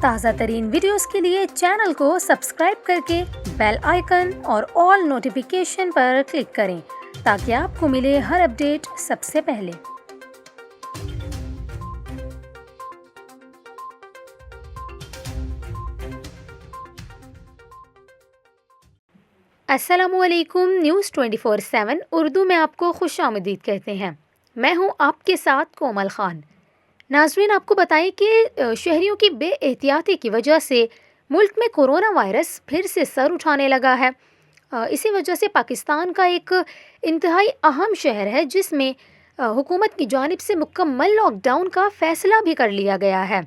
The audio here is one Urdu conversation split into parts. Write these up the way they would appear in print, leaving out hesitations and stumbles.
تازہ ترین ویڈیوز کے لیے چینل کو سبسکرائب کر کے بیل آئیکن اور آل نوٹیفیکیشن پر کلک کریں تاکہ آپ کو ملے ہر اپڈیٹ سب سے پہلے۔ السلام علیکم، نیوز 24/7 اردو میں آپ کو خوش آمدید کہتے ہیں۔ میں ہوں آپ کے ساتھ کومل خان۔ ناظرین، آپ کو بتائیں کہ شہریوں کی بے احتیاطی کی وجہ سے ملک میں کورونا وائرس پھر سے سر اٹھانے لگا ہے۔ اسی وجہ سے پاکستان کا ایک انتہائی اہم شہر ہے جس میں حکومت کی جانب سے مکمل لاک ڈاؤن کا فیصلہ بھی کر لیا گیا ہے،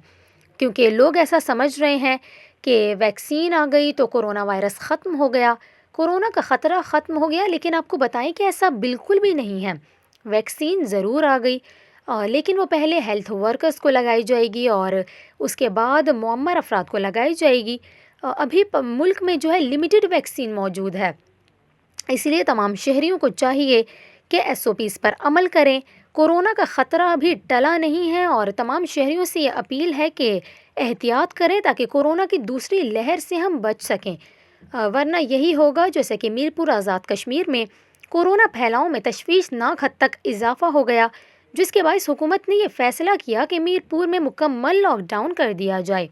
کیونکہ لوگ ایسا سمجھ رہے ہیں کہ ویکسین آ گئی تو کورونا وائرس ختم ہو گیا، کورونا کا خطرہ ختم ہو گیا۔ لیکن آپ کو بتائیں کہ ایسا بالکل بھی نہیں ہے۔ ویکسین ضرور آ گئی، لیکن وہ پہلے ہیلتھ ورکرز کو لگائی جائے گی اور اس کے بعد معمر افراد کو لگائی جائے گی۔ ابھی ملک میں جو ہے لمیٹڈ ویکسین موجود ہے، اس لیے تمام شہریوں کو چاہیے کہ SOPs پر عمل کریں۔ کورونا کا خطرہ ابھی ٹلا نہیں ہے اور تمام شہریوں سے یہ اپیل ہے کہ احتیاط کریں تاکہ کورونا کی دوسری لہر سے ہم بچ سکیں، ورنہ یہی ہوگا جیسے کہ میرپور آزاد کشمیر میں کورونا پھیلاؤ میں تشویشناک حد تک اضافہ ہو گیا، جس کے باعث حکومت نے یہ فیصلہ کیا کہ میرپور میں مکمل لاک ڈاؤن کر دیا جائے۔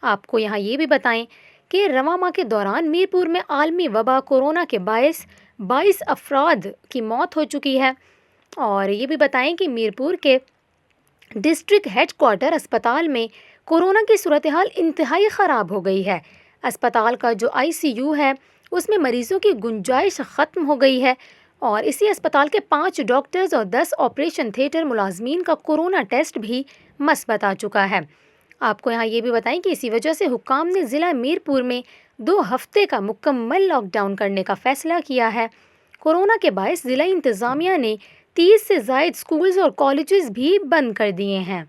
آپ کو یہاں یہ بھی بتائیں کہ رواں ماہ کے دوران میرپور میں عالمی وبا کورونا کے باعث 22 افراد کی موت ہو چکی ہے، اور یہ بھی بتائیں کہ میرپور کے ڈسٹرکٹ ہیڈ کوارٹر اسپتال میں کورونا کی صورتحال انتہائی خراب ہو گئی ہے۔ اسپتال کا جو ICU ہے اس میں مریضوں کی گنجائش ختم ہو گئی ہے، اور اسی اسپتال کے 5 ڈاکٹرز اور 10 آپریشن تھیٹر ملازمین کا کورونا ٹیسٹ بھی مثبت آ چکا ہے۔ آپ کو یہاں یہ بھی بتائیں کہ اسی وجہ سے حکام نے ضلع میرپور میں 2 ہفتے کا مکمل لاک ڈاؤن کرنے کا فیصلہ کیا ہے۔ کورونا کے باعث ضلع انتظامیہ نے 30 سے زائد سکولز اور کالجز بھی بند کر دیے ہیں۔